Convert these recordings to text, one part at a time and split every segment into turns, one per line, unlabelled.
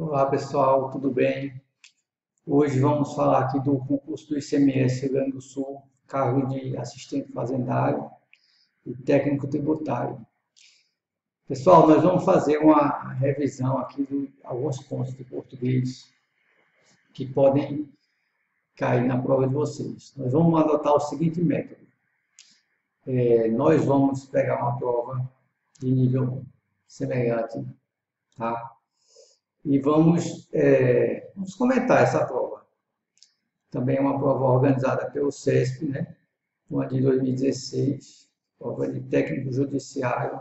Olá pessoal, tudo bem? Hoje vamos falar aqui do concurso do ICMS Rio Grande do Sul, cargo de assistente fazendário e técnico tributário. Pessoal, nós vamos fazer uma revisão aqui de alguns pontos de português que podem cair na prova de vocês. Nós vamos adotar o seguinte método. Nós vamos pegar uma prova de nível semelhante, tá? E vamos comentar essa prova. Também é uma prova organizada pelo CESP, né? Uma de 2016, prova de técnico judiciário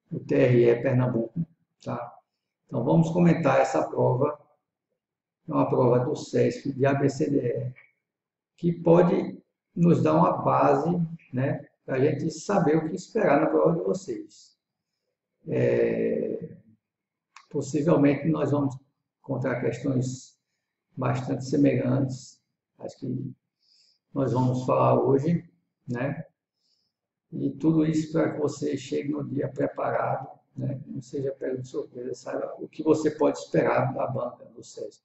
do TRE Pernambuco, tá? Então vamos comentar essa prova, é uma prova do CESP de ABCDE, que pode nos dar uma base, né, para a gente saber o que esperar na prova de vocês. Possivelmente nós vamos encontrar questões bastante semelhantes às que nós vamos falar hoje, né? E tudo isso para que você chegue no dia preparado, né? Não seja pego de surpresa, saiba o que você pode esperar da banca do CESP.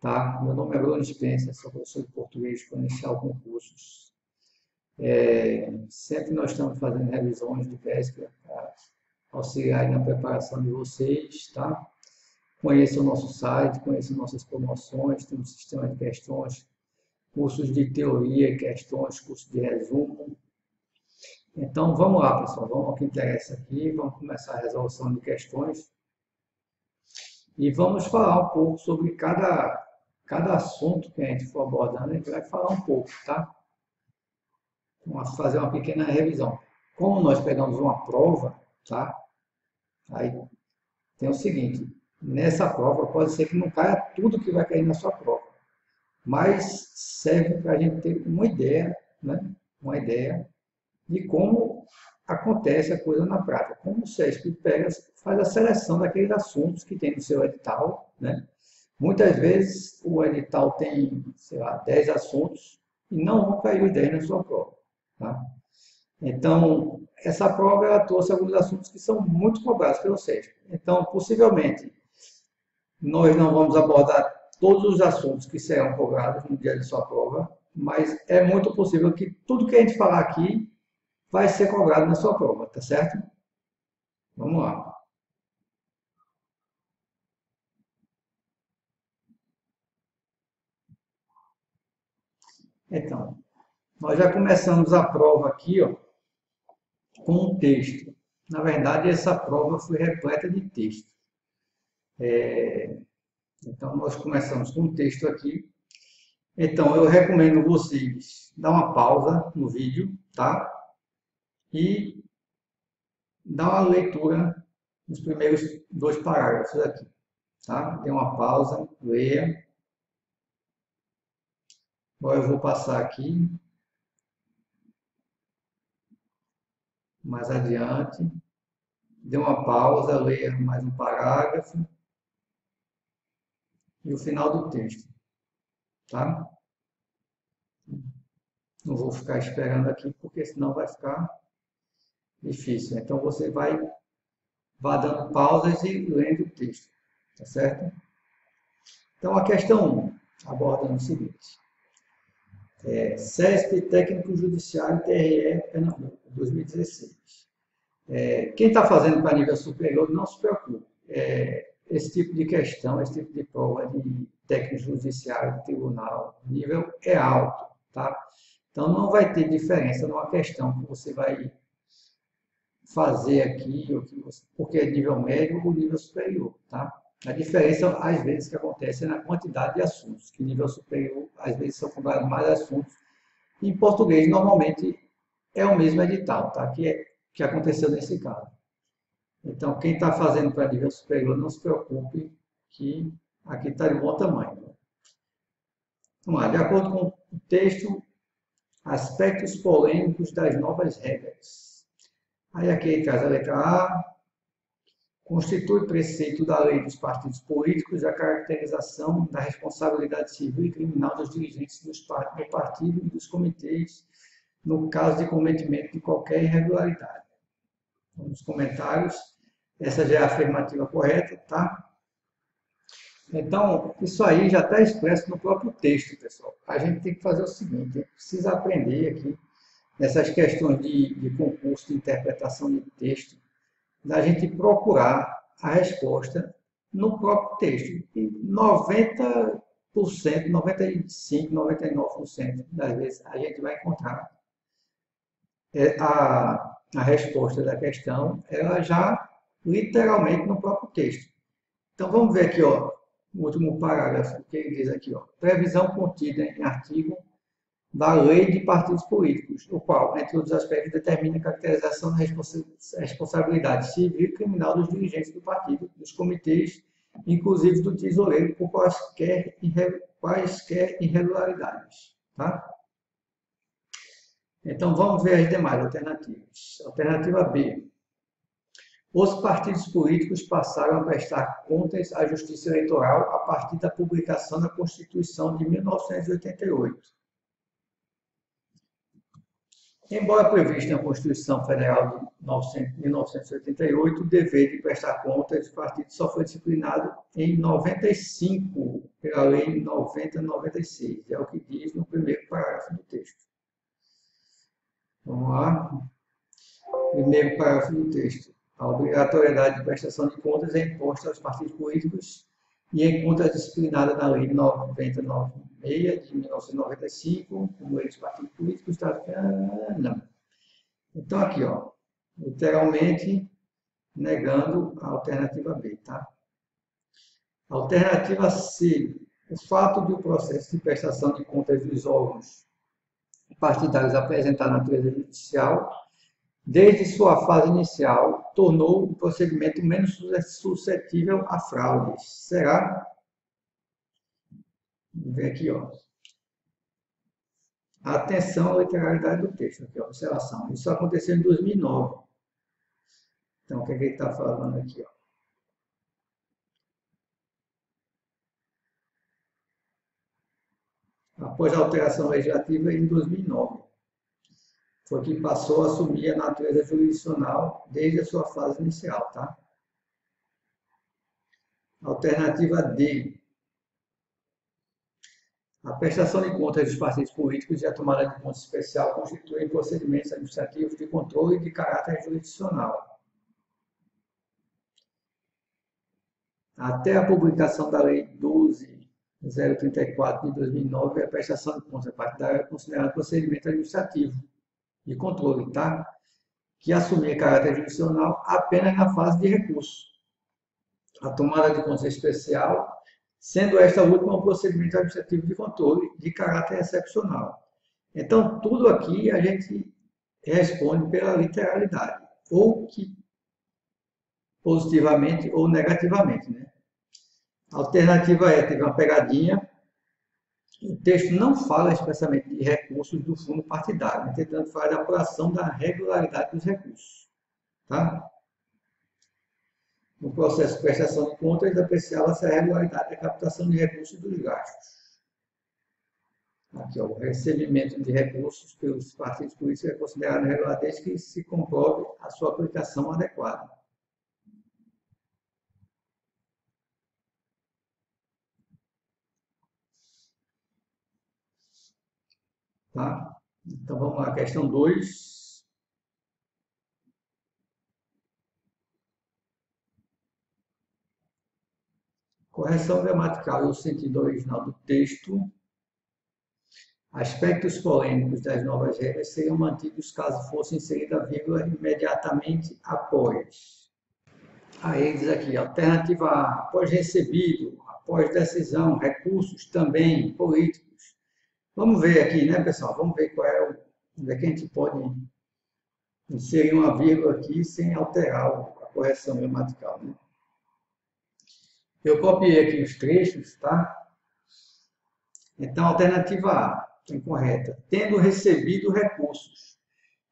Tá? Meu nome é Bruno Spencer, sou professor de português exponencial concursos. Sempre nós estamos fazendo revisões de véspera para auxiliar na preparação de vocês, tá? Conheça o nosso site, conheça nossas promoções, temos um sistema de questões, cursos de teoria e questões, cursos de resumo. Então, vamos lá, pessoal, vamos ao que interessa aqui, vamos começar a resolução de questões e vamos falar um pouco sobre cada assunto que a gente for abordando, a gente vai falar um pouco, tá? Vamos fazer uma pequena revisão. Como nós pegamos uma prova, tá? Aí tem o seguinte, nessa prova pode ser que não caia tudo que vai cair na sua prova, mas serve para a gente ter uma ideia, né? Uma ideia de como acontece a coisa na prática, como o CESP faz a seleção daqueles assuntos que tem no seu edital, né? Muitas vezes o edital tem, sei lá, 10 assuntos e não vão cair os 10 na sua prova, tá? Então, essa prova ela trouxe alguns assuntos que são muito cobrados pelo CESP. Então, possivelmente, nós não vamos abordar todos os assuntos que serão cobrados no dia de sua prova, mas é muito possível que tudo que a gente falar aqui vai ser cobrado na sua prova, tá certo? Vamos lá. Então, nós já começamos a prova aqui, ó, com um texto. Na verdade, essa prova foi repleta de texto. Então, nós começamos com um texto aqui. Então, eu recomendo vocês dar uma pausa no vídeo, tá? E dar uma leitura nos primeiros 2 parágrafos aqui, tá? Dê uma pausa, leia. Agora eu vou passar aqui mais adiante. Dê uma pausa, leia mais um parágrafo e o final do texto, tá? Não vou ficar esperando aqui, porque senão vai ficar difícil. Então, você vá dando pausas e lendo o texto, tá certo? Então, a questão 1 aborda o seguinte. CESP Técnico Judiciário TRE Pernambuco, 2016. Quem está fazendo para nível superior, não se preocupe. Esse tipo de questão, esse tipo de prova de técnico judiciário de tribunal, o nível é alto, tá? Então, não vai ter diferença numa questão que você vai fazer aqui, porque é nível médio ou nível superior, tá? A diferença, às vezes, que acontece é na quantidade de assuntos, que nível superior, às vezes, são cobrados mais assuntos. Em português, normalmente, é o mesmo edital, tá? Que aconteceu nesse caso. Então, quem está fazendo para nível superior, não se preocupe, que aqui está de bom tamanho. Vamos lá, de acordo com o texto, aspectos polêmicos das novas regras. Aí aqui ele traz a letra A, constitui preceito da lei dos partidos políticos a caracterização da responsabilidade civil e criminal dos dirigentes do partido e dos comitês no caso de cometimento de qualquer irregularidade. Então, nos comentários, essa já é a afirmativa correta, tá? Então, isso aí já está expresso no próprio texto, pessoal. A gente tem que fazer o seguinte, a gente precisa aprender aqui, nessas questões de concurso de interpretação de texto, da gente procurar a resposta no próprio texto. E 90%, 95%, 99% das vezes a gente vai encontrar a resposta da questão, ela já literalmente no próprio texto. Então vamos ver aqui, ó, o último parágrafo, que ele diz aqui, ó, previsão contida em artigo da Lei de Partidos Políticos, o qual, entre outros aspectos, determina a caracterização da responsabilidade civil e criminal dos dirigentes do partido, dos comitês, inclusive do tesoureiro, por quaisquer irregularidades. Tá? Então, vamos ver as demais alternativas. Alternativa B. Os partidos políticos passaram a prestar contas à Justiça Eleitoral a partir da publicação da Constituição de 1988. Embora previsto na Constituição Federal de 1988, o dever de prestar contas dos partidos só foi disciplinado em 95, pela Lei 90/96, é o que diz no primeiro parágrafo do texto. Vamos lá. Primeiro parágrafo do texto. A obrigatoriedade de prestação de contas é imposta aos partidos políticos e encontra disciplinada na Lei 90/96 de 1995, como lei dos partidos políticos, não. Então aqui, ó, literalmente negando a alternativa B, tá? Alternativa C. O fato de o processo de prestação de contas dos órgãos partidários apresentar natureza judicial, desde sua fase inicial, tornou o procedimento menos suscetível a fraudes. Será? Vamos ver aqui, ó. Atenção à literalidade do texto, aqui, ó, observação. Isso aconteceu em 2009. Então, o que ele está falando aqui, ó? Após a alteração legislativa em 2009. Foi que passou a assumir a natureza jurisdicional desde a sua fase inicial, tá? Alternativa D. A prestação de contas dos partidos políticos e a tomada de contas especial constituem procedimentos administrativos de controle de caráter jurisdicional. Até a publicação da Lei 12.034 de 2009, a prestação de contas partidária é considerada procedimento administrativo de controle, tá? Que assumia caráter jurisdicional apenas na fase de recurso. A tomada de contas especial, sendo esta última um procedimento administrativo de controle de caráter excepcional. Então, tudo aqui a gente responde pela literalidade, ou que positivamente ou negativamente, né? A alternativa E, teve uma pegadinha. O texto não fala expressamente de recursos do fundo partidário, entretanto, fala da apuração da regularidade dos recursos. Tá? No processo de prestação de contas, apreciava-se a regularidade da captação de recursos e dos gastos. Aqui, ó, o recebimento de recursos pelos partidos políticos é considerado regular desde que se comprove a sua aplicação adequada. Tá? Então, vamos lá, questão 2. Correção gramatical e o sentido original do texto. Aspectos polêmicos das novas regras seriam mantidos caso fosse inserida a vírgula imediatamente após. Aí diz aqui, alternativa A, após recebido, após decisão, recursos também políticos. Vamos ver aqui, né, pessoal? Vamos ver qual é onde é que a gente pode inserir uma vírgula aqui sem alterar a correção gramatical, né? Eu copiei aqui os trechos, tá? Então, alternativa A, incorreta. Tendo recebido recursos.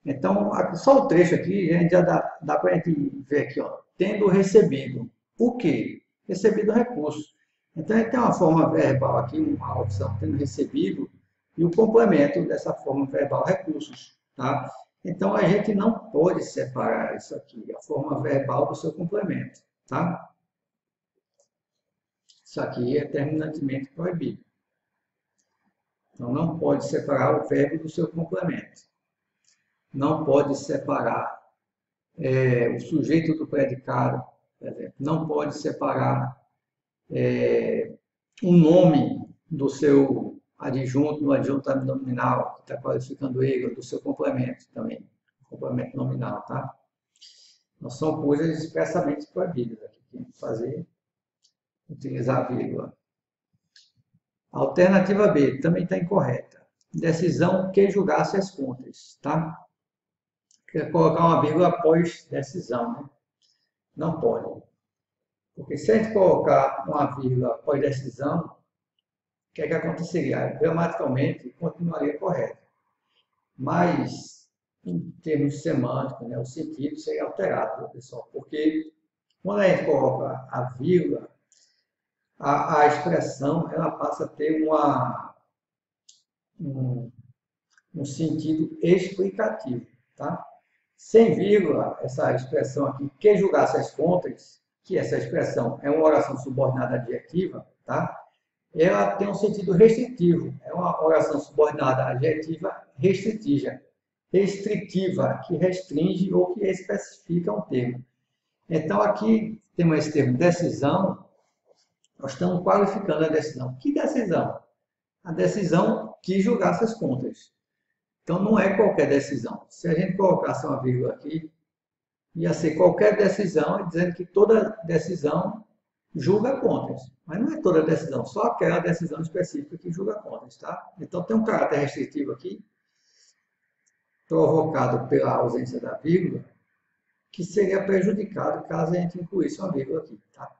Então, só o trecho aqui, a gente já dá para a gente ver aqui, ó. Tendo recebido. O quê? Recebido recursos. Então, a gente tem uma forma verbal aqui, uma opção, tendo recebido, e o complemento dessa forma verbal, recursos, tá? Então, a gente não pode separar isso aqui, a forma verbal do seu complemento, tá? Isso aqui é terminantemente proibido. Então, não pode separar o verbo do seu complemento. Não pode separar o sujeito do predicado, por exemplo. Não pode separar o nome do seu adjunto, no adjunto nominal, que está qualificando ele, ou do seu complemento também, complemento nominal, tá? Não são coisas expressamente proibidas aqui, tem que fazer, utilizar a vírgula. Alternativa B, também está incorreta. Decisão que julgasse as contas, tá? Quer colocar uma vírgula após decisão, né? Não pode. Porque se a gente colocar uma vírgula após decisão, o que é que aconteceria? Gramaticalmente, continuaria correto. Mas, em termos semânticos, né, o sentido seria alterado, pessoal. Porque quando a gente coloca a vírgula, a expressão ela passa a ter um sentido explicativo, tá? Sem vírgula, essa expressão aqui, que julgasse as contas, que essa expressão é uma oração subordinada adjetiva, tá? Ela tem um sentido restritivo, é uma oração subordinada adjetiva restritiva, que restringe ou que especifica um termo. Então, aqui temos esse termo decisão, nós estamos qualificando a decisão. Que decisão? A decisão que julgasse as contas. Então, não é qualquer decisão. Se a gente colocasse uma vírgula aqui, ia ser qualquer decisão, dizendo que toda decisão julga contas. Mas não é toda decisão, só aquela decisão específica que julga contas, tá? Então, tem um caráter restritivo aqui, provocado pela ausência da vírgula, que seria prejudicado caso a gente incluísse uma vírgula aqui, tá?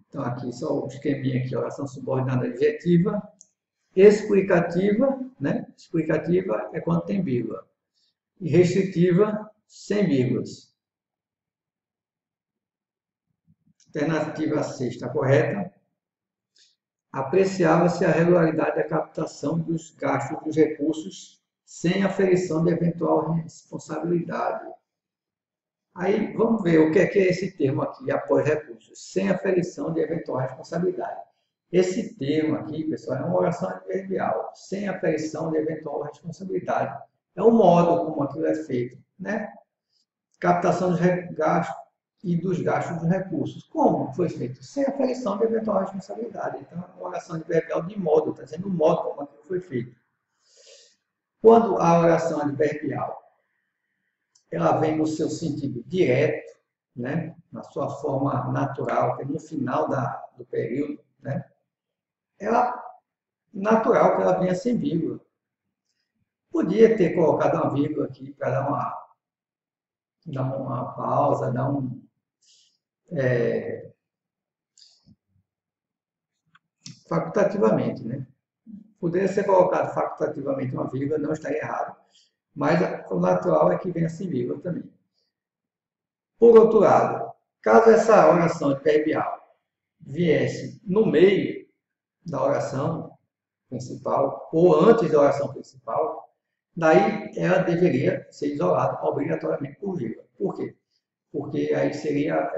Então, aqui só o esqueminha aqui, oração subordinada adjetiva, explicativa, né? Explicativa é quando tem vírgula. E restritiva, sem vírgulas. Alternativa C está correta. Apreciava-se a regularidade da captação dos gastos dos recursos sem aferição de eventual responsabilidade. Aí, vamos ver o que é esse termo aqui, após recursos, sem aferição de eventual responsabilidade. Esse termo aqui, pessoal, é uma oração adverbial, sem aferição de eventual responsabilidade. É o modo como aquilo é feito, né? Captação dos gastos e dos gastos dos recursos. Como foi feito? Sem aferição de eventual responsabilidade. Então, é uma oração adverbial de modo, está dizendo o modo como aquilo foi feito. Quando a oração adverbial ela vem no seu sentido direto, né? Na sua forma natural, que é no final do período, né? Ela, natural que ela venha sem vírgula. Podia ter colocado uma vírgula aqui para dar uma pausa, dar facultativamente, né? Poderia ser colocado facultativamente uma vírgula, não estaria errado. Mas o natural é que venha sem vírgula também. Por outro lado, caso essa oração adverbial viesse no meio da oração principal ou antes da oração principal, daí ela deveria ser isolada obrigatoriamente por vírgula. Por quê? Porque aí seria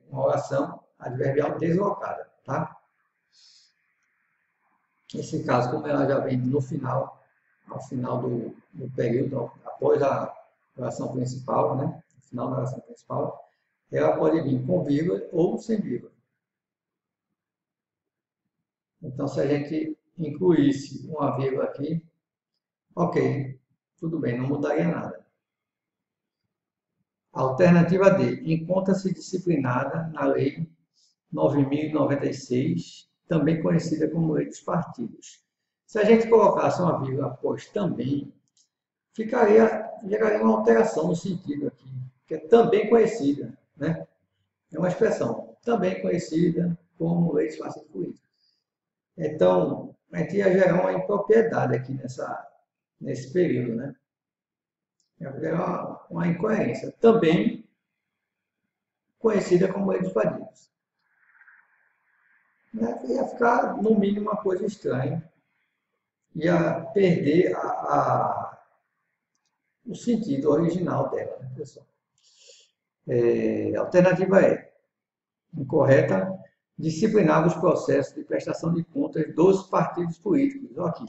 uma oração adverbial deslocada, tá? Nesse caso, como ela já vem no final, ao final do período, após a oração principal, né? No final da oração principal, ela pode vir com vírgula ou sem vírgula. Então, se a gente incluísse uma vírgula aqui, ok, tudo bem, não mudaria nada. Alternativa D. Encontra-se disciplinada na Lei 9.096, também conhecida como Lei dos Partidos. Se a gente colocasse uma vírgula após também, geraria uma alteração no sentido aqui, que é também conhecida, né? É uma expressão também conhecida como Lei dos Partidos Políticos. Então, a gente ia gerar uma impropriedade aqui nesse período, né? Ia gerar uma incoerência. Também conhecida como Lei dos Partidos. Ia ficar, no mínimo, uma coisa estranha. Ia perder o sentido original dela, né, pessoal? A alternativa é incorreta, disciplinava os processos de prestação de contas dos partidos políticos. Olha aqui.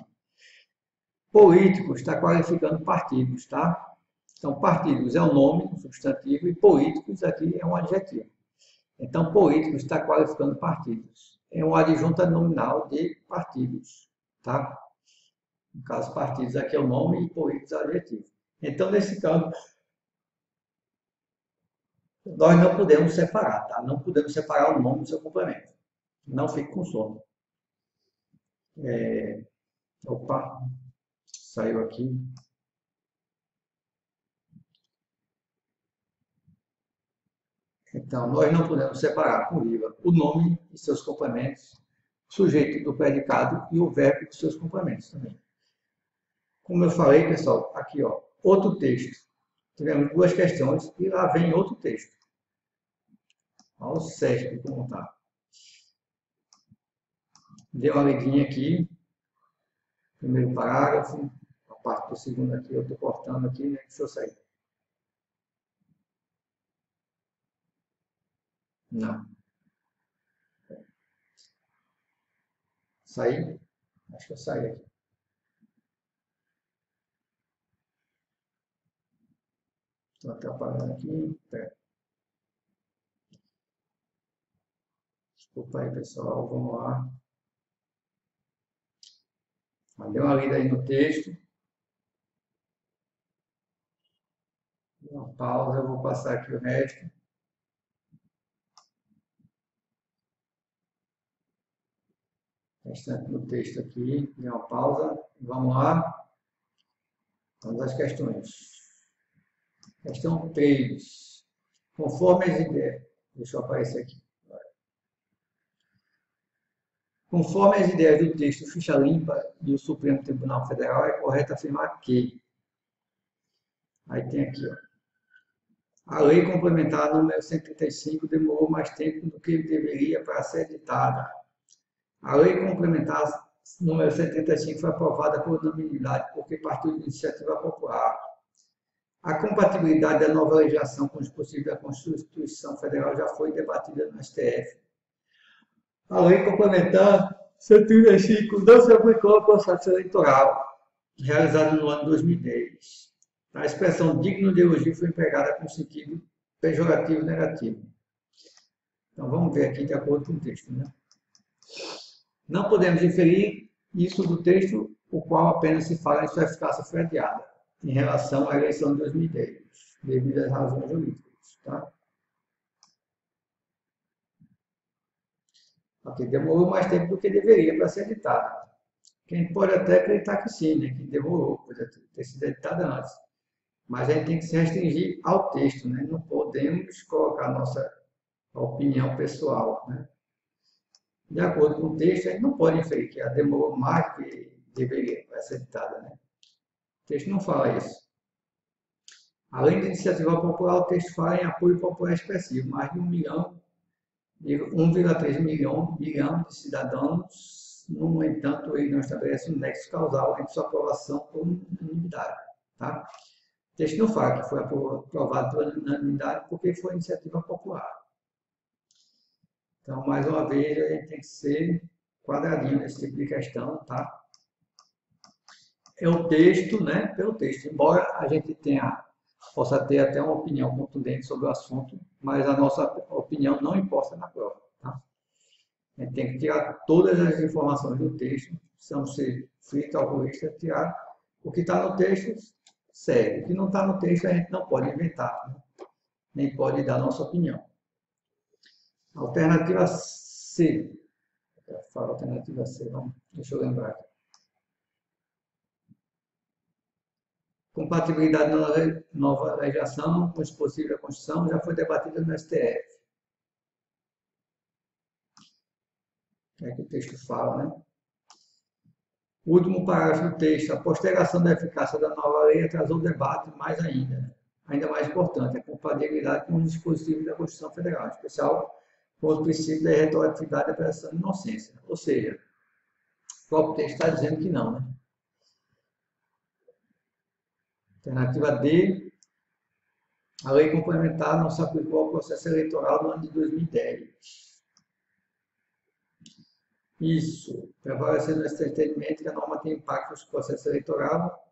Políticos está qualificando partidos, tá? Então, partidos é um nome, um substantivo, e políticos aqui é um adjetivo. Então, políticos está qualificando partidos. É uma adjunta nominal de partidos, tá? No caso, partidos aqui é o nome e políticos é o adjetivo. Então, nesse caso, nós não podemos separar, tá? Não podemos separar o nome do seu complemento. Não fique com sono. Opa, saiu aqui. Então, nós não podemos separar com vírgula o nome e seus complementos, o sujeito do predicado e o verbo de seus complementos também. Como eu falei, pessoal, aqui, ó, outro texto. Tivemos duas questões e lá vem outro texto. Olha o SESP como está. Dê uma lidinha aqui. Primeiro parágrafo. A parte do segundo aqui eu estou cortando aqui, né? Deixa eu sair. Não. Saí? Acho que eu saí aqui. Estou atrapalhando aqui. Pera. Desculpa aí, pessoal. Vamos lá. Dê uma lida aí no texto. Dê uma pausa. Eu vou passar aqui o resto. Restante no texto aqui. Dê uma pausa. Vamos lá. Vamos às questões. Questão 3. Conforme as ideias. Deixa eu aparecer aqui. Conforme as ideias do texto Ficha Limpa e o Supremo Tribunal Federal, é correto afirmar que. Aí tem aqui, ó. A lei complementar número 135 demorou mais tempo do que deveria para ser editada. A lei complementar número 135 foi aprovada por unanimidade porque partiu de iniciativa popular. A compatibilidade da nova legislação com os dispositivos da Constituição Federal já foi debatida no STF. A lei complementar 135 não se aplicou ao processo eleitoral realizado no ano 2010. A expressão digno de elogio foi empregada com sentido pejorativo negativo. Então vamos ver aqui de acordo com o texto, né? Não podemos inferir isso do texto, o qual apenas se fala em sua eficácia foi adiada, em relação à eleição de 2010, devido às razões jurídicas, tá? Porque demorou mais tempo do que deveria para ser editada. Quem pode até acreditar que sim, né? Que demorou, pode ter sido editada antes. Mas a gente tem que se restringir ao texto, né? Não podemos colocar nossa opinião pessoal, né? De acordo com o texto, a gente não pode inferir que ela demorou mais do que deveria para ser editada, né? O texto não fala isso. Além da iniciativa popular, o texto fala em apoio popular expressivo, mais de 1,3 milhão de cidadãos. No entanto, ele não estabelece um nexo causal entre sua aprovação por unanimidade, tá? O texto não fala que foi aprovado por unanimidade porque foi iniciativa popular. Então, mais uma vez, a gente tem que ser quadradinho nesse tipo de questão, tá? É o texto, né? Pelo texto. Embora a gente possa ter até uma opinião contundente sobre o assunto, mas a nossa opinião não importa na prova, tá? A gente tem que tirar todas as informações do texto, precisamos ser frito calculista, tirar o que está no texto, sério. O que não está no texto, a gente não pode inventar, né? Nem pode dar nossa opinião. Alternativa C. Fala alternativa C, vamos, deixa eu lembrar aqui. Compatibilidade na nova legislação com os dispositivos da Constituição já foi debatida no STF. O que é que o texto fala, né? O último parágrafo do texto, a postergação da eficácia da nova lei atrasou o debate mais ainda. Ainda mais importante, a compatibilidade com os dispositivos da Constituição Federal, em especial com os princípios da retroatividade da presunção de inocência. Ou seja, o próprio texto está dizendo que não, né? Alternativa D, A lei complementar não se aplicou ao processo eleitoral do ano de 2010. Isso, prevalecendo esse entendimento que a norma tem impacto no processo eleitoral,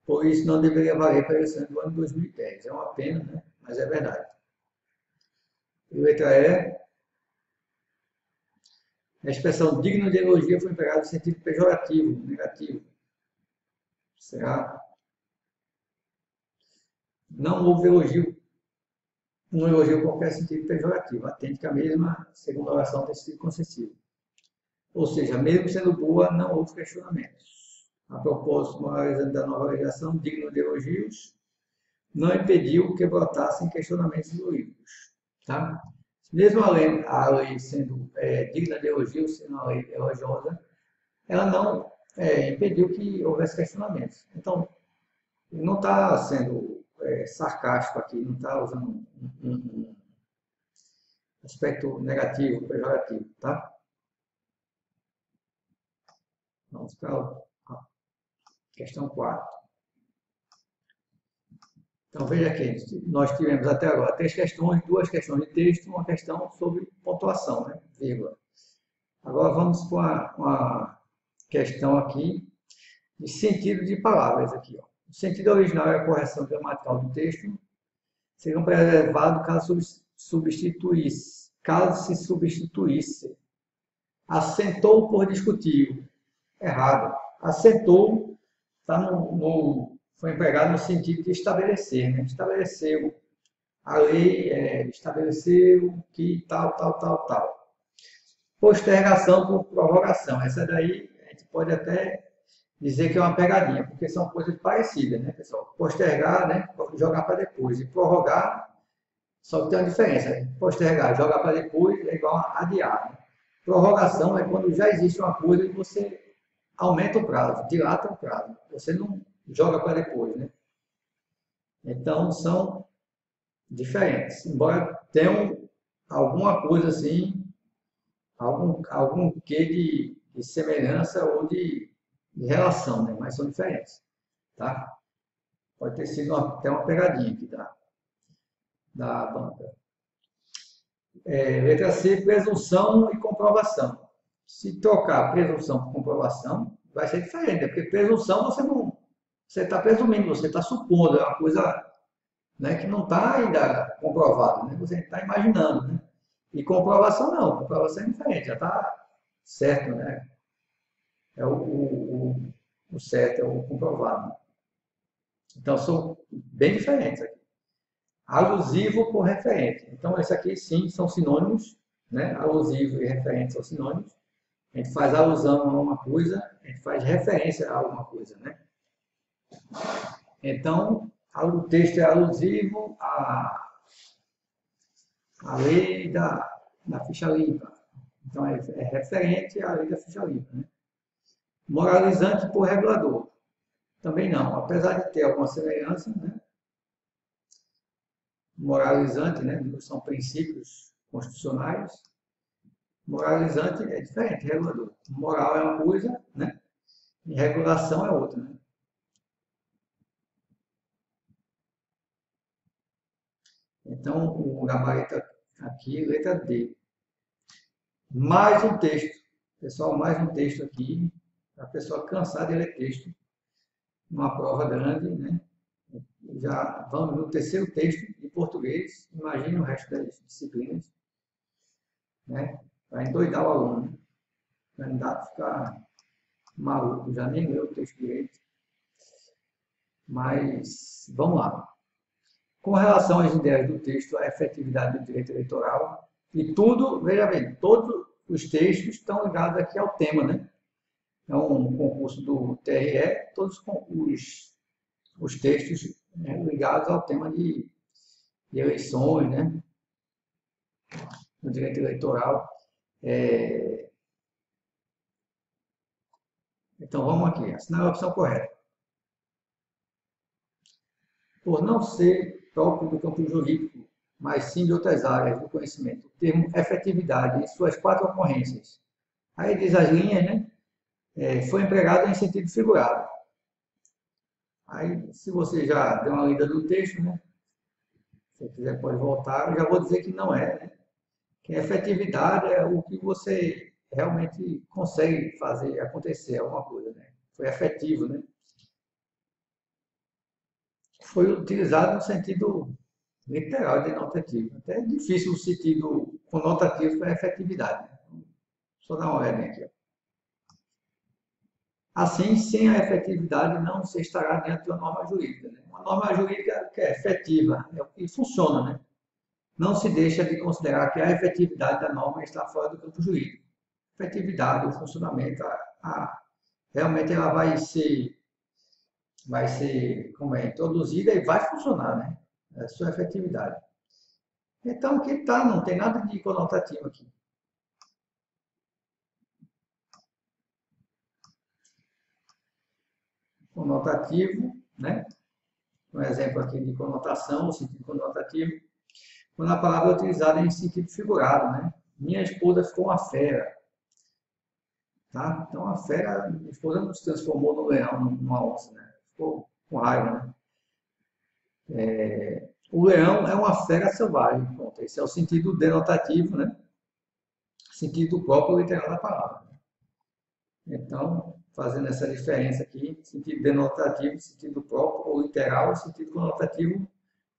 por isso não deveria valer para a eleição do ano de 2010. É uma pena, né? Mas é verdade. E letra E, a expressão digno de elogia foi empregada no sentido pejorativo, negativo. Será? Não houve elogio, um elogio qualquer sentido pejorativo. Atende que a mesma segunda oração tem sido concessiva. Ou seja, mesmo sendo boa, não houve questionamentos. A propósito, moralizando da nova legislação, digno de elogios, não impediu que brotassem questionamentos jurídicos. Tá? Mesmo a lei sendo digna de elogios, sendo uma lei elogiosa, ela não impediu que houvesse questionamentos. Então, não está sendo sarcástico aqui, não está usando um aspecto negativo, pejorativo, tá? Vamos para a questão 4. Então, veja aqui, nós tivemos até agora 3 questões, 2 questões de texto, uma questão sobre pontuação, né? Vírgula. Agora vamos para uma questão aqui de sentido de palavras aqui, ó. O sentido original é a correção gramatical do texto, seriam preservados caso se substituísse. Assentou por discutir. Errado. Assentou foi empregado no sentido de estabelecer, né? Estabeleceu. A lei estabeleceu que tal. Postergação por prorrogação. Essa daí a gente pode até dizer que é uma pegadinha, porque são coisas parecidas, né, pessoal? Postergar, né? Jogar para depois. E prorrogar, só que tem uma diferença. Né? Postergar, jogar para depois é igual a adiar. Né? Prorrogação é quando já existe uma coisa e você aumenta o prazo, dilata o prazo. Você não joga para depois, né? Então, são diferentes. Embora tenham alguma coisa assim, algum quê de semelhança ou de relação, né? Mas são diferentes, tá? Pode ter sido até uma pegadinha aqui da banca. Letra C, presunção e comprovação. Se trocar presunção por comprovação, vai ser diferente, né? Porque presunção você está presumindo, você está supondo, é uma coisa, né, que não está ainda comprovada, né? Você está imaginando, né? E comprovação não, comprovação é diferente, já está certo, né? É o certo, é o comprovado. Então, são bem diferentes aqui. Alusivo por referente. Então, esse aqui sim são sinônimos, né? Alusivo e referente são sinônimos. A gente faz alusão a uma coisa, a gente faz referência a alguma coisa, né? Então, o texto é alusivo à lei da ficha limpa. Então, é referente à lei da ficha limpa, né? Moralizante por regulador. Também não, apesar de ter alguma semelhança, né? Moralizante, né? São princípios constitucionais. Moralizante é diferente, regulador. Moral é uma coisa, né? E regulação é outra, né? Então, o gabarito aqui, letra D. Mais um texto. Pessoal, mais um texto aqui, para a pessoa cansar de ler texto. Uma prova grande, né? Já vamos no terceiro texto de português. Imagine o resto das disciplinas, né? Vai endoidar o aluno, né? O candidato ficar maluco, já nem leu o texto direito. Mas, vamos lá. Com relação às ideias do texto, a efetividade do direito eleitoral, e tudo, veja bem, todos os textos estão ligados aqui ao tema, né? É um concurso do TRE, todos os textos, né, ligados ao tema de eleições, né? No direito eleitoral. Então, vamos aqui, assinar a opção correta. Por não ser próprio do campo jurídico, mas sim de outras áreas do conhecimento, o termo efetividade e suas 4 ocorrências. Aí diz as linhas, né? Foi empregado em sentido figurado. Aí, se você já deu uma lida do texto, né? Se quiser pode voltar, eu já vou dizer que não é, né? Que a efetividade é o que você realmente consegue fazer acontecer alguma coisa, né? Foi efetivo, né? Foi utilizado no sentido literal e denotativo. Até é difícil o sentido conotativo para efetividade. Né? Só dar uma olhadinha aqui. Ó. Assim, sem a efetividade, não se estará diante de uma norma jurídica. Né? Uma norma jurídica que é efetiva, é o que funciona. Né? Não se deixa de considerar que a efetividade da norma está fora do campo jurídico. A efetividade, o funcionamento, realmente ela vai ser como é, introduzida e vai funcionar, né? A sua efetividade. Então, que tá, não tem nada de conotativo aqui. Conotativo, né? Um exemplo aqui de conotação, o sentido conotativo, quando a palavra é utilizada em sentido figurado, né? Minha esposa ficou uma fera, tá? Então, a fera, minha esposa não se transformou no leão, numa onça, né? Ficou com raiva, né? O leão é uma fera selvagem, pronto. Esse é o sentido denotativo, né? Sentido próprio literal da palavra. Então, fazendo essa diferença aqui, sentido denotativo, sentido próprio ou literal, sentido conotativo,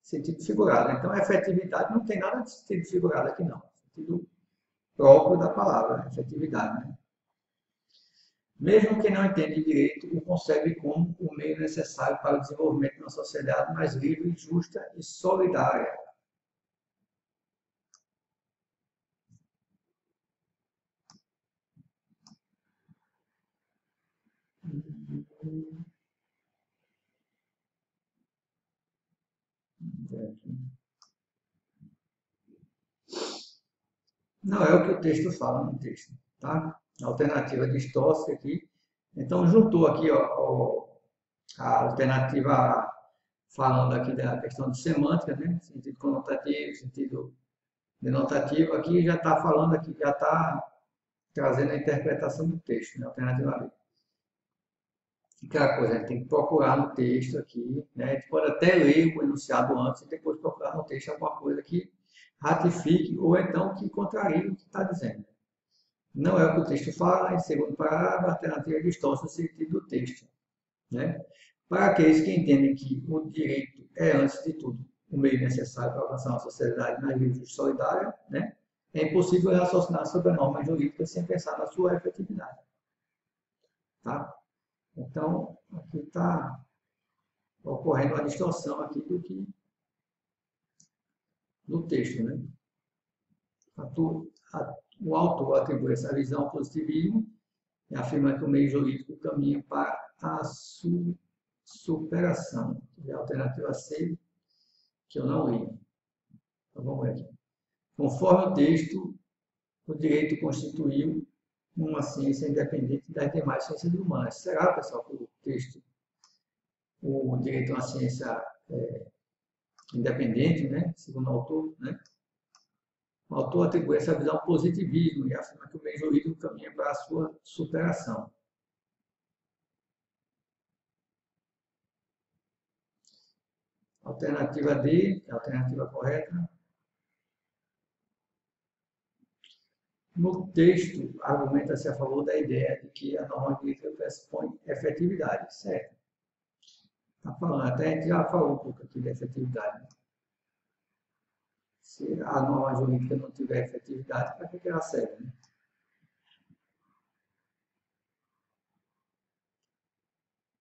sentido figurado. Então, a efetividade não tem nada de sentido figurado aqui, não. Sentido próprio da palavra, efetividade. Né? Mesmo quem não entende direito, o concebe como o meio necessário para o desenvolvimento de uma sociedade mais livre, justa e solidária. Não é o que o texto fala no texto, tá? A alternativa distorce aqui. Então, juntou aqui ó, a alternativa A, falando aqui da questão de semântica, né? Sentido conotativo, sentido denotativo, aqui já está falando aqui, já está trazendo a interpretação do texto, né? Alternativa B. Aquela coisa, a gente tem que procurar no texto aqui, né? A gente pode até ler o enunciado antes e depois procurar no texto alguma coisa que ratifique ou então que contrarie o que está dizendo. Não é o que o texto fala, em segundo parágrafo, a alternativa distorce o sentido do texto. Né? Para aqueles que entendem que o direito é, antes de tudo, o meio necessário para alcançar uma sociedade mais livre e solidária, né? É impossível raciocinar sobre a norma jurídica sem pensar na sua efetividade. Tá? Então, aqui está ocorrendo uma distorção aqui do texto. Né? O autor atribui essa visão ao positivismo e afirma que o meio jurídico caminha para a superação. É a alternativa C, que eu não li. Então, vamos ver aqui. Conforme o texto, o direito constituiu uma ciência independente das demais ciências humanas. Será, pessoal, que o texto, o direito é uma ciência independente, né? Segundo o autor, né? O autor atribui essa visão ao positivismo e afirma que o meio jurídico caminha para a sua superação. Alternativa D, a alternativa correta. No texto, argumenta-se a favor da ideia de que a norma jurídica pressupõe efetividade, certo? Está falando, até a gente já falou um pouco aqui de efetividade. Né? Se a norma jurídica não tiver efetividade, para que ela serve? Né?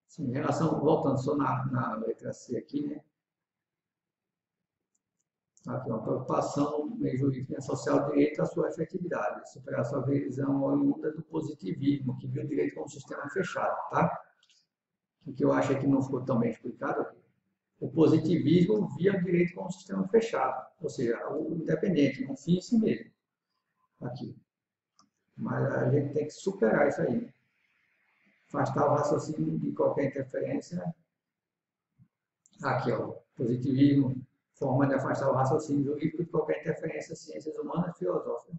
Sim, em relação, voltando só na letra C aqui, né? Aqui, uma preocupação no meio jurídico e associar o direito à sua efetividade, superar sua visão oriunda do positivismo, que viu o direito como um sistema fechado, tá? O que eu acho é que não ficou tão bem explicado aqui. O positivismo via o direito como um sistema fechado, ou seja, o independente, um fim em si mesmo. Aqui. Mas a gente tem que superar isso aí. Afastar o raciocínio de qualquer interferência. Aqui, ó, positivismo, forma de afastar o raciocínio jurídico de qualquer interferência em ciências humanas, filosóficas,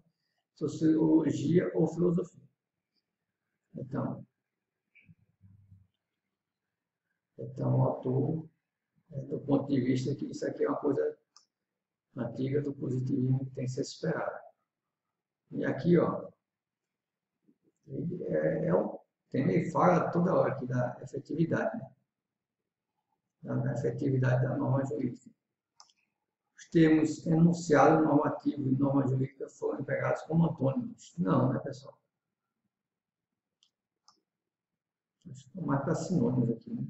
sociologia ou filosofia. Então o autor, do ponto de vista que isso aqui é uma coisa antiga do positivismo que tem que ser superada. E aqui, ó, ele fala toda hora aqui da efetividade, né? Da efetividade da norma jurídica. Os termos enunciado normativo e norma jurídica foram empregados como antônimos. Não, né, pessoal? Vou marcar sinônimos aqui, né?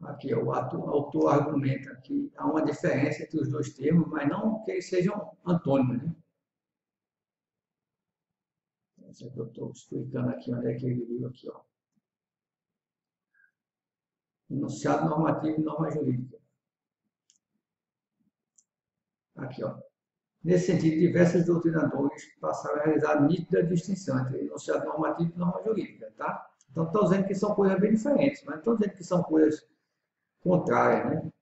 Aqui, o autor argumenta que há uma diferença entre os dois termos, mas não que eles sejam antônimos, né? Isso é que eu estou explicando aqui, onde é que ele viu aqui, ó. Enunciado normativo e norma jurídica. Aqui, ó. Nesse sentido, diversos doutrinadores passaram a realizar nítida distinção entre enunciado normativo e norma jurídica, tá? Então, estão dizendo que são coisas bem diferentes, mas não estão dizendo que são coisas contrárias, né?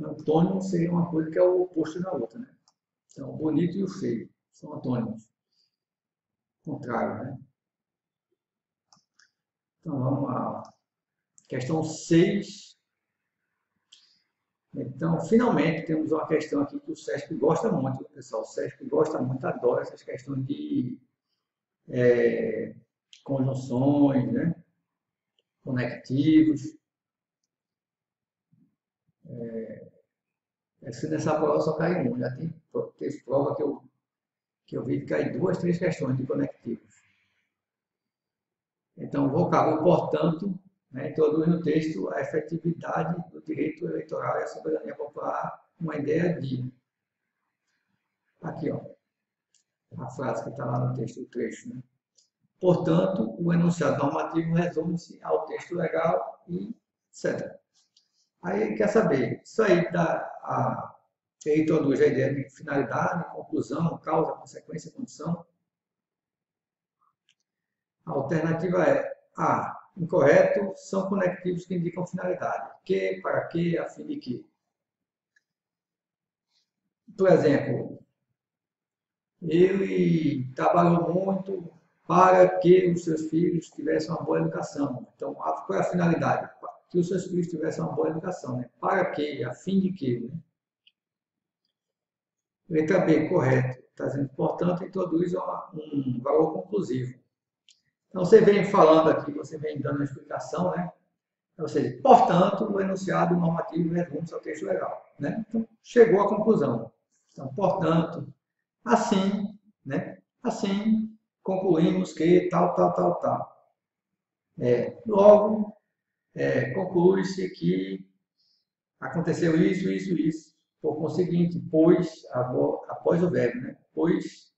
Antônimo seria uma coisa que é o oposto da outra, né? Então, o bonito e o feio são antônimos. Contrário, né? Então, vamos lá. Questão 6. Então, finalmente, temos uma questão aqui que o SESC gosta muito, pessoal. O SESC gosta muito, adora essas questões de conjunções, né? Conectivos. Nessa prova só cai um. Já teve prova que eu vi que cai 2, 3 questões de conectivos. Então, o vocábulo, portanto, né, introduz no texto a efetividade do direito eleitoral e a soberania popular, uma ideia de. Aqui, ó, a frase que está lá no texto do trecho, né? Portanto, o enunciado normativo resume-se ao texto legal e etc. Aí quer saber, isso aí ele introduz a ideia de finalidade, conclusão, causa, consequência, condição. A alternativa é A. Incorreto, são conectivos que indicam finalidade. Que, para que, a fim de que. Por exemplo, ele trabalhou muito para que os seus filhos tivessem uma boa educação. Então, qual é a finalidade? Que os seus filhos tivessem uma boa educação. Né? Para que, a fim de que. Né? Letra B, correto. Está dizendo, portanto, introduz um valor conclusivo. Então, você vem falando aqui, você vem dando uma explicação, né? Ou seja, portanto, o enunciado normativo resume-se ao texto legal. Né? Então, chegou à conclusão. Então, portanto, assim, né? Assim, concluímos que tal, tal, tal, tal. Logo, conclui-se que aconteceu isso, isso, isso. Por conseguinte, pois, após o verbo, né? Pois,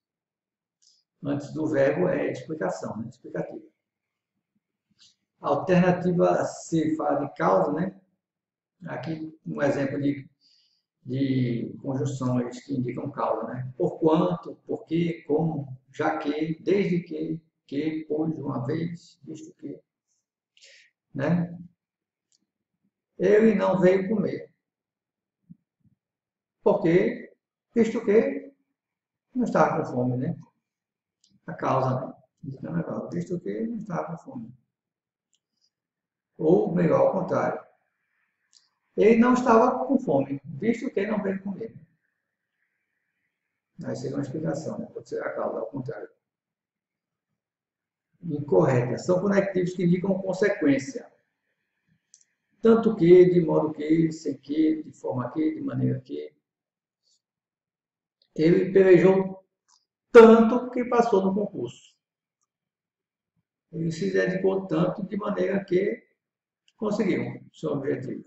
antes do verbo é explicação, né? Explicativa. A alternativa C fala de causa, né? Aqui um exemplo de conjunções que indicam causa, né? Por quanto, por que, como, já que, desde que, pois, uma vez, visto que, né? Ele não veio comer. Porque, visto que, não estava com fome, né? A causa, né? Indicando a causa, visto que não estava com fome. Ou, melhor, ao contrário. Ele não estava com fome, visto que não veio comer. Aí seria uma explicação, né? Pode ser a causa, ao contrário. Incorreta. São conectivos que indicam consequência. Tanto que, de modo que, sem que, de forma que, de maneira que. Ele pelejou tanto que passou no concurso. Ele se dedicou tanto de maneira que conseguiu o seu objetivo.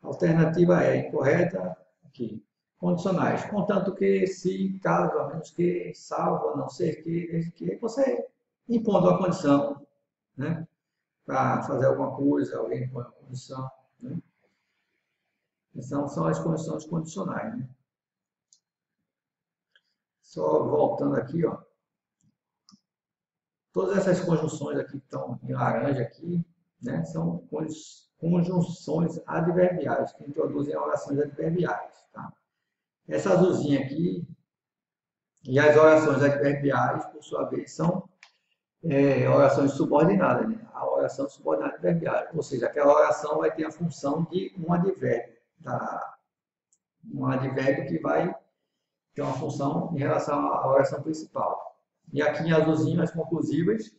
A alternativa é incorreta aqui. Condicionais. Contanto que, se, caso, a menos que, salvo, a não ser que, desde que, você impondo uma condição, né? Para fazer alguma coisa, alguém impõe uma condição. Né? Então, são as condições condicionais. Né? Só voltando aqui, ó. Todas essas conjunções aqui que estão em laranja aqui, né? São conjunções adverbiais, que introduzem orações adverbiais. Tá? Essa azulzinha aqui E as orações adverbiais, por sua vez, são orações subordinadas, né? A oração subordinada adverbial, ou seja, aquela oração vai ter a função de um advérbio, um advérbio que vai ter uma função em relação à oração principal. E aqui em azulzinho, as conclusivas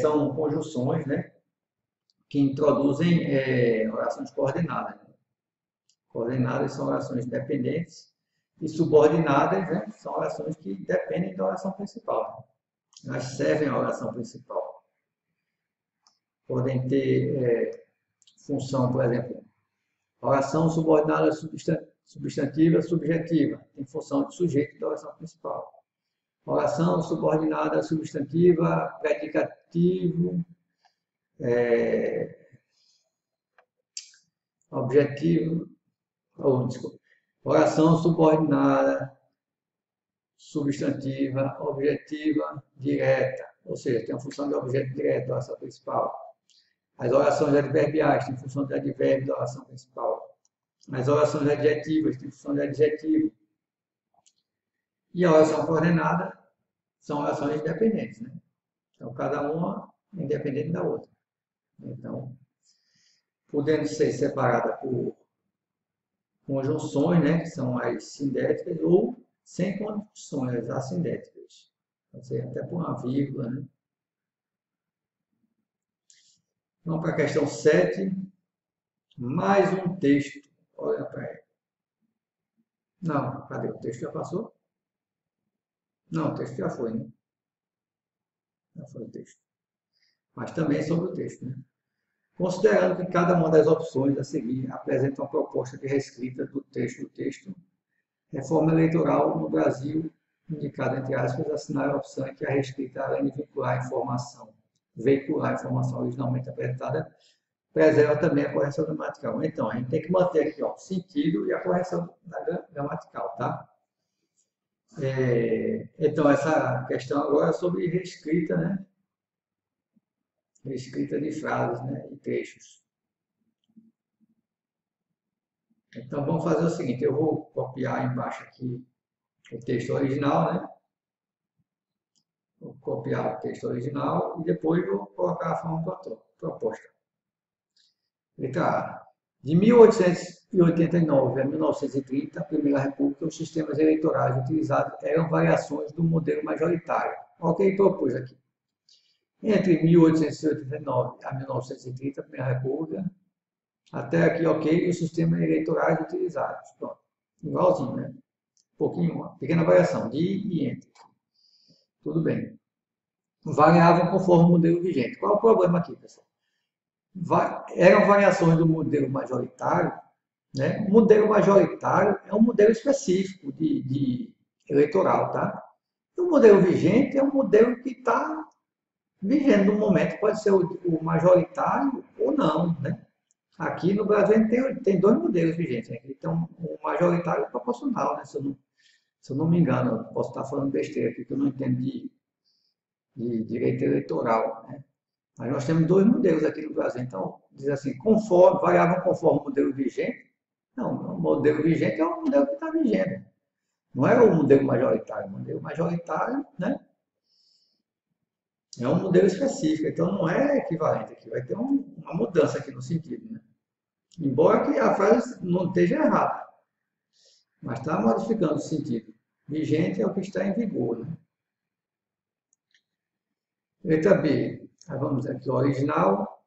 são conjunções, né, que introduzem orações coordenadas. Né? Coordenadas são orações dependentes e subordinadas, né, são orações que dependem da oração principal. Elas servem à oração principal. Podem ter função, por exemplo, oração subordinada substantiva subjetiva, tem função de sujeito da oração principal. Oração subordinada substantiva, predicativo, objetivo, desculpa. Oração subordinada substantiva, objetiva, direta, ou seja, tem a função de objeto direto da oração principal. As orações adverbiais têm função de advérbio da oração principal. As orações adjetivas têm função de adjetivo. E a oração coordenada são orações independentes, né? Então, cada uma é independente da outra. Então, podendo ser separada por conjunções, né, que são as sindéticas, ou sem conjunções, as assindéticas. Pode ser até por uma vírgula, né? Vamos para a questão 7. Mais um texto. Olha para ele. Não, cadê? O texto já passou? Não, o texto já foi, né? Já foi o texto. Mas também sobre o texto, né? Considerando que cada uma das opções a seguir apresenta uma proposta de reescrita do texto, reforma eleitoral no Brasil, indicada entre aspas, assinar a opção em que a reescrita, além de veicular a informação originalmente apresentada, preserva também a correção gramatical. Então, a gente tem que manter aqui o sentido e a correção gramatical, tá? Então, essa questão agora é sobre reescrita, né? Reescrita de frases, né? E trechos. Então, vamos fazer o seguinte, eu vou copiar embaixo aqui o texto original, né? Vou copiar o texto original e depois vou colocar a forma proposta. Letra A. De 1889 a 1930, a Primeira República, os sistemas eleitorais utilizados eram variações do modelo majoritário. Olha o que ele propôs aqui. Entre 1889 a 1930, a Primeira República, até aqui, ok, os sistemas eleitorais utilizados. Pronto. Igualzinho, né? Um pouquinho, uma pequena variação, de e entre. Tudo bem. Variavam conforme o modelo vigente. Qual é o problema aqui, pessoal? Eram variações do modelo majoritário, né? O modelo majoritário é um modelo específico de eleitoral, tá? E o modelo vigente é um modelo que está vigente no momento, pode ser o majoritário ou não, né? Aqui no Brasil a gente tem dois modelos vigentes, né? Então, o majoritário e o proporcional, né? Se eu não me engano, eu posso estar falando besteira aqui, que eu não entendo de direito eleitoral, né? Mas nós temos dois modelos aqui no Brasil. Então, diz assim, variavam conforme o modelo vigente. Não, o modelo vigente é o modelo que está vigente. Não é o modelo majoritário. O modelo majoritário, né, é um modelo específico. Então, não é equivalente aqui. Vai ter uma mudança aqui no sentido, né? Embora que a frase não esteja errada. Mas está modificando o sentido. Vigente é o que está em vigor, né? Letra B. Vamos aqui, o original.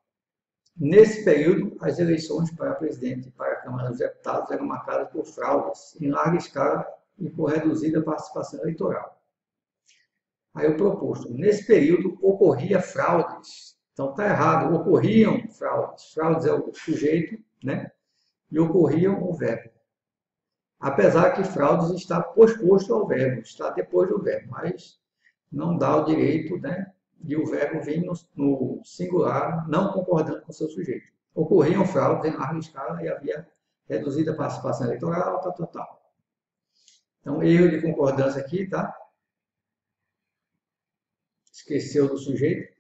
Nesse período, as eleições para presidente e para a Câmara dos Deputados eram marcadas por fraudes em larga escala e por reduzida participação eleitoral. Aí o proposto, nesse período ocorria fraudes. Então está errado, ocorriam fraudes. Fraudes é o sujeito, né? E ocorriam o verbo. Apesar que fraudes está posposto ao verbo, está depois do verbo, mas não dá o direito, né, de o verbo vir no singular, não concordando com o seu sujeito. Ocorriam fraudes em larga escala e havia reduzida participação eleitoral, tal. Então, erro de concordância aqui, tá? Esqueceu do sujeito,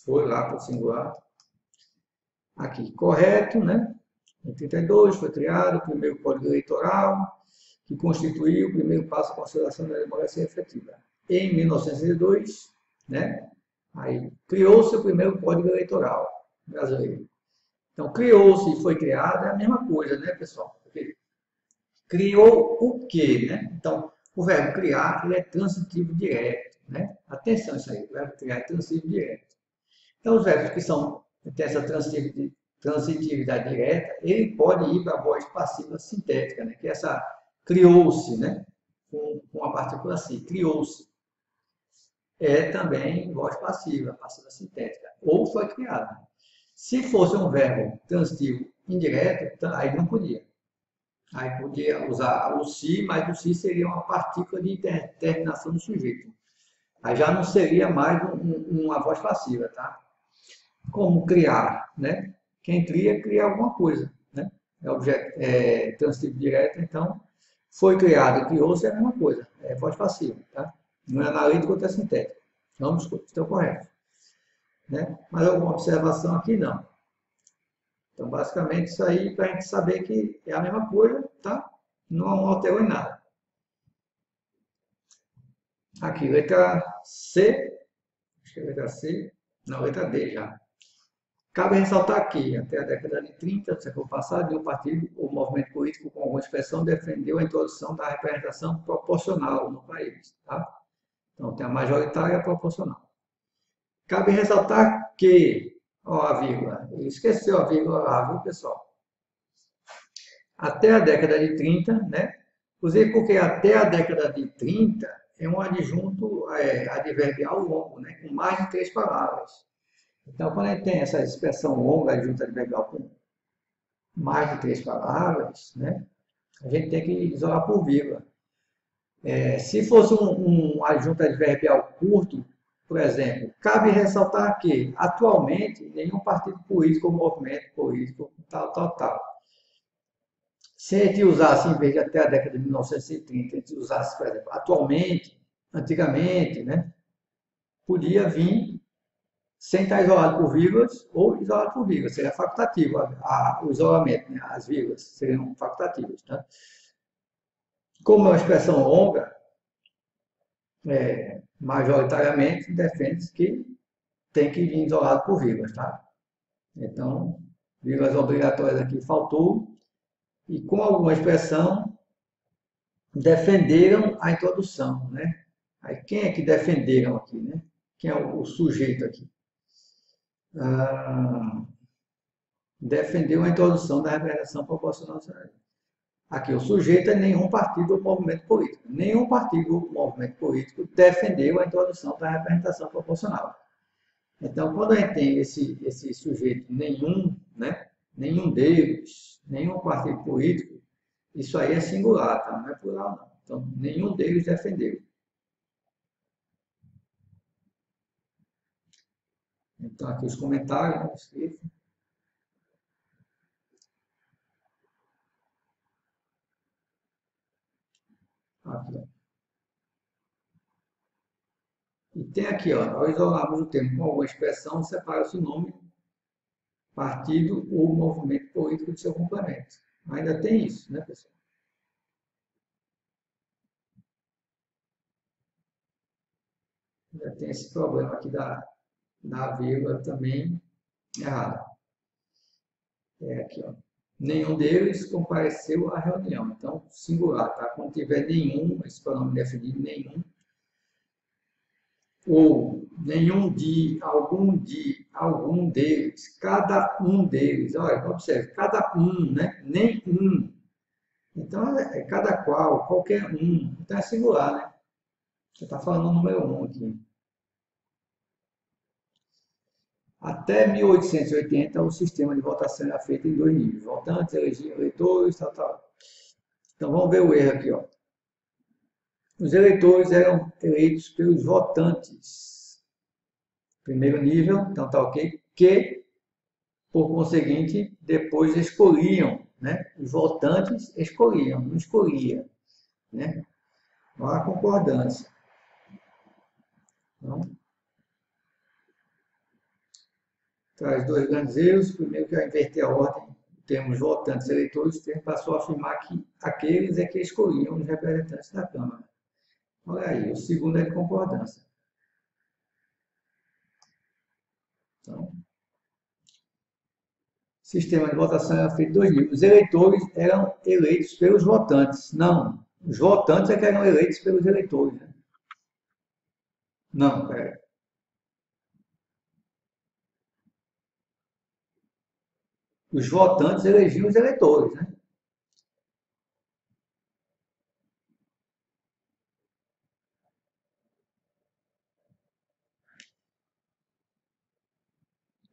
foi lá para o singular. Aqui, correto, né? Em 32 foi criado o primeiro Código Eleitoral, que constituiu o primeiro passo da consolidação da democracia efetiva. Em 1962, né, aí criou-se o primeiro Código Eleitoral brasileiro. Então, criou-se e foi criado é a mesma coisa, né, pessoal? Porque criou o quê, né? Então, o verbo criar, ele é transitivo direto, né? Atenção isso aí, o verbo criar é transitivo direto. Então, os verbos que têm essa transitividade direta, ele pode ir para a voz passiva sintética, né? Que é essa criou-se, né? Com a partícula si, criou-se. É também voz passiva sintética, ou foi criado. Se fosse um verbo transitivo indireto, aí não podia. Aí podia usar o si, mas o si seria uma partícula de terminação do sujeito. Aí já não seria mais uma voz passiva, tá? Como criar, né? Quem cria, cria alguma coisa, né? É objeto transitivo direto, então foi criado, criou-se é a mesma coisa, é voz passiva, tá? Não é analítico ou sintético. Ambos estão corretos, né? Mas alguma observação aqui não. Então, basicamente, isso aí para a gente saber que é a mesma coisa, tá? Não alterou em nada. Aqui, letra C. Acho que é letra C. Não, letra D já. Cabe ressaltar que, até a década de 30 do século passado, nenhum partido ou movimento político com alguma expressão defendeu a introdução da representação proporcional no país. Tá? Então, tem a majoritária e a proporcional. Cabe ressaltar que, ó, a vírgula, ele esqueceu a vírgula lá, viu, pessoal? Até a década de 30, né? Inclusive porque até a década de 30 é um adjunto adverbial longo, né? Com mais de 3 palavras. Então, quando a gente tem essa expressão longa, adjunto adverbial com mais de 3 palavras, né? A gente tem que isolar por vírgula. Se fosse um adjunto adverbial curto, por exemplo, cabe ressaltar que, atualmente, nenhum partido político ou movimento político, tal. Se a gente usasse, em vez de até a década de 1930, a gente usasse, por exemplo, atualmente, antigamente, né? Podia vir sem estar isolado por vírgulas ou isolado por vírgulas. Seria facultativo o isolamento, né? As vírgulas seriam facultativas. Tá? Como é uma expressão longa, majoritariamente defende-se que tem que vir isolado por vírgulas. Tá? Então, vírgulas obrigatórias aqui faltou. E com alguma expressão, defenderam a introdução. Né? Aí, quem é que defenderam aqui? Né? Quem é o sujeito aqui? Defendeu a introdução da representação proporcional. Aqui, o sujeito é nenhum partido ou movimento político. Nenhum partido ou movimento político defendeu a introdução da representação proporcional. Então, quando a gente tem esse sujeito nenhum, né? Nenhum deles, nenhum partido político, isso aí é singular, tá? Não é plural, não. Então, nenhum deles defendeu. Então, aqui os comentários, né, escritos. Aqui, ó. E tem aqui, ó, ao isolarmos o termo com alguma expressão, separa-se o nome, partido ou movimento político de seu complemento. Ainda tem isso, né, pessoal? Ainda tem esse problema aqui da vírgula também errada. É aqui, ó. Nenhum deles compareceu à reunião. Então, singular, tá? Quando tiver nenhum, esse pronome definido, nenhum, ou nenhum algum deles, cada um deles. Olha, observe, cada um, né? Nem um. Então, é cada qual, qualquer um. Então, é singular, né? Você está falando o número 1 aqui. Até 1880, o sistema de votação era feito em 2 níveis. Votantes, eleitores, tal. Então, vamos ver o erro aqui, ó. Os eleitores eram eleitos pelos votantes. Primeiro nível, então tá ok, que, por conseguinte, depois escolhiam, né? Os votantes escolhiam, não escolhia, né? Não há concordância. Então, traz 2 grandes erros. Primeiro, que é inverter a ordem termos votantes eleitores, o termo passou a afirmar que aqueles é que escolhiam os representantes da Câmara. Olha aí, o segundo é de concordância. Então, o sistema de votação era feito em 2000. Os eleitores eram eleitos pelos votantes. Não, os votantes é que eram eleitos pelos eleitores. Né? Não, pera. Os votantes elegiam os eleitores, né?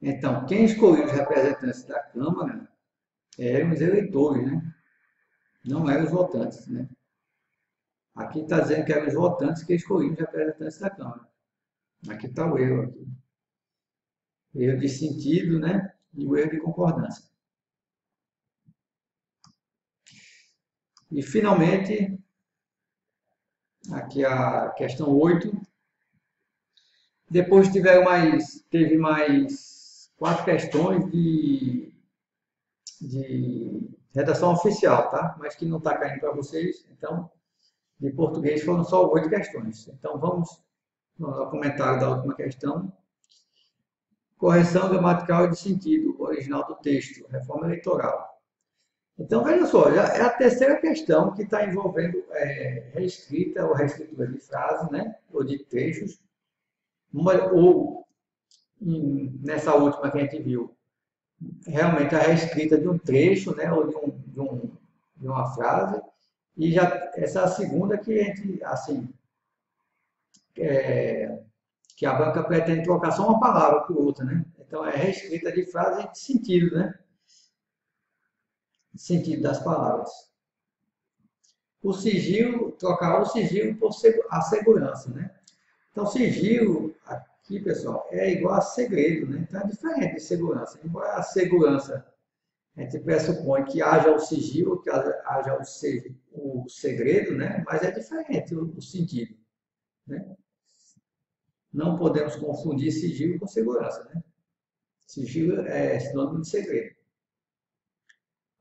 Então, quem escolhia os representantes da Câmara eram os eleitores, né? Não eram os votantes, né? Aqui está dizendo que eram os votantes que escolhiam os representantes da Câmara. Aqui está o erro. Aqui. Erro de sentido, né? E o erro de concordância. E, finalmente, aqui a questão 8. Depois teve mais 4 questões de redação oficial, tá? Mas que não está caindo para vocês. Então, de português foram só 8 questões. Então, vamos ao comentário da última questão. Correção gramatical e de sentido original do texto, reforma eleitoral. Então, veja só, já é a terceira questão que está envolvendo reescrita ou reescritura de frases, né? Ou de trechos. Nessa última que a gente viu, realmente a reescrita de um trecho, né? Ou de uma frase. E já essa segunda que a gente, assim, que a banca pretende trocar só uma palavra por outra, né? Então, é reescrita de frase de sentido, né? Sentido das palavras. O sigilo, trocar o sigilo por a segurança, né? Então, sigilo, aqui, pessoal, é igual a segredo, né? Então, é diferente de segurança. Embora a segurança, a gente pressupõe que haja o sigilo, que haja o segredo, né? Mas é diferente o sentido, né? Não podemos confundir sigilo com segurança, né? Sigilo é sinônimo de segredo.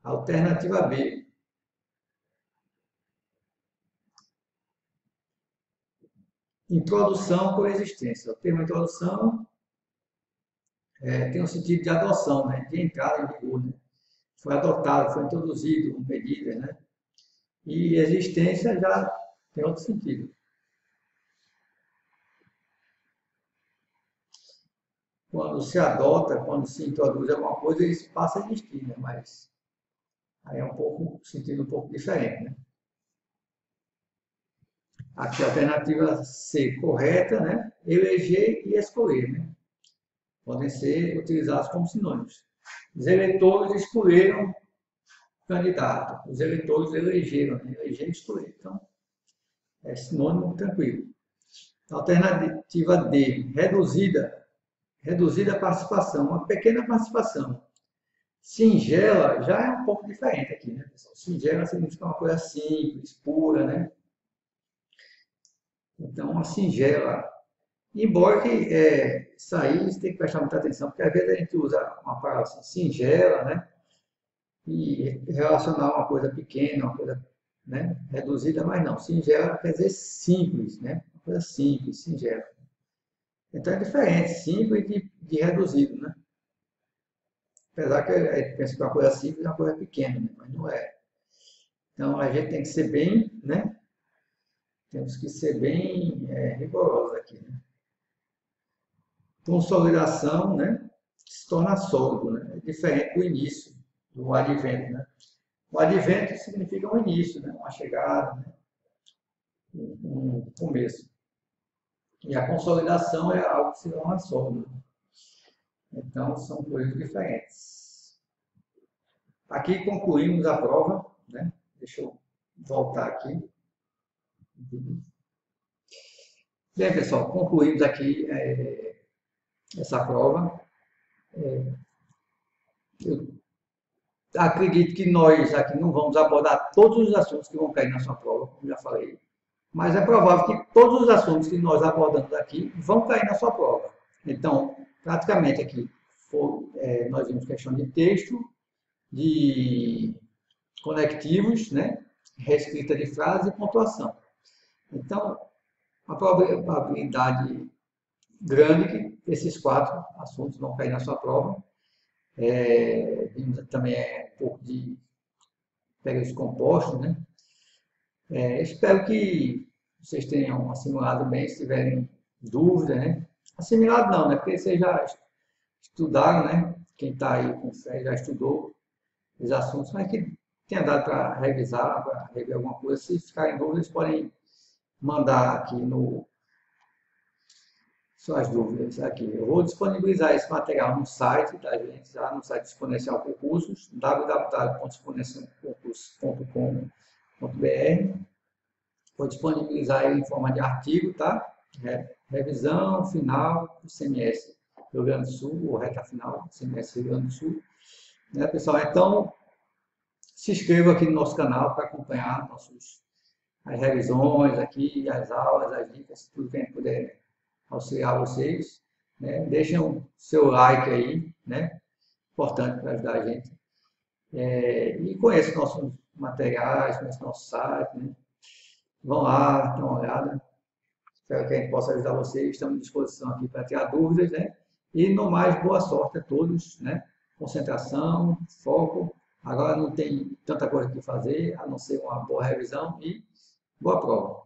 Alternativa B. Introdução por existência. O termo introdução tem um sentido de adoção, né? De entrada em vigor. Né? Foi adotado, foi introduzido, medida, né? E existência já tem outro sentido. Quando se adota, quando se introduz alguma coisa, isso passa a existir, né? Mas aí é um sentido um pouco diferente, né? Aqui a alternativa C, correta, né? Eleger e escolher, né? Podem ser utilizados como sinônimos. Os eleitores escolheram candidato. Os eleitores elegeram, né? Eleger e escolher. Então, é sinônimo tranquilo. Alternativa D, reduzida. Reduzida participação, uma pequena participação. Singela já é um pouco diferente aqui, né, pessoal? Singela significa uma coisa simples, pura, né? Então, uma singela. Embora que isso aí você tem que prestar muita atenção, porque às vezes a gente usa uma palavra assim, singela, né? E relacionar uma coisa pequena, uma coisa, né, reduzida, mas não. Singela quer dizer simples, né? Uma coisa simples, singela. Então é diferente, simples de reduzido, né? Apesar que a gente pensa que uma coisa simples é uma coisa pequena, né? Mas não é. Então a gente tem que ser bem, né? Temos que ser bem rigorosos aqui, né? Consolidação, né? Se torna sólido, né? É diferente do início, do advento, né? O advento significa um início, né? Uma chegada, né? Um começo. E a consolidação é algo que se torna sólido. Então, são coisas diferentes. Aqui concluímos a prova, né? Deixa eu voltar aqui. Bem, pessoal, concluímos aqui essa prova. Eu acredito que nós aqui não vamos abordar todos os assuntos que vão cair na sua prova, como já falei. Mas é provável que todos os assuntos que nós abordamos aqui vão cair na sua prova. Então, praticamente aqui, nós vimos questão de texto, de conectivos, né? Reescrita de frase e pontuação. Então, a probabilidade grande que esses 4 assuntos vão cair na sua prova. Também é um pouco de pegas compostos, né? Espero que vocês tenham assimilado bem, se tiverem dúvida, né? Assimilado não, né? Porque vocês já estudaram, né? Quem está aí com fé já estudou os assuntos, mas que tenha dado para revisar, para rever alguma coisa. Se ficarem dúvidas, podem mandar aqui no suas dúvidas aqui. Eu vou disponibilizar esse material no site da gente, já no site Exponencial Concursos, www.exponencialconcursos.com.br. Vou disponibilizar ele em forma de artigo, tá? Revisão final do CMS Rio Grande do Sul, ou reta final do CMS Rio Grande do Sul. Né, pessoal? Então, se inscreva aqui no nosso canal para acompanhar as revisões aqui, as aulas, as dicas, tudo que a gente puder auxiliar vocês. Né? Deixem o seu like aí, né? Importante para ajudar a gente. E conheçam nossos materiais, conheçam nosso site, né? Vão lá, dão uma olhada. Espero que a gente possa ajudar vocês. Estamos à disposição aqui para tirar dúvidas, né? E, no mais, boa sorte a todos, né? Concentração, foco. Agora não tem tanta coisa que fazer, a não ser uma boa revisão e boa prova.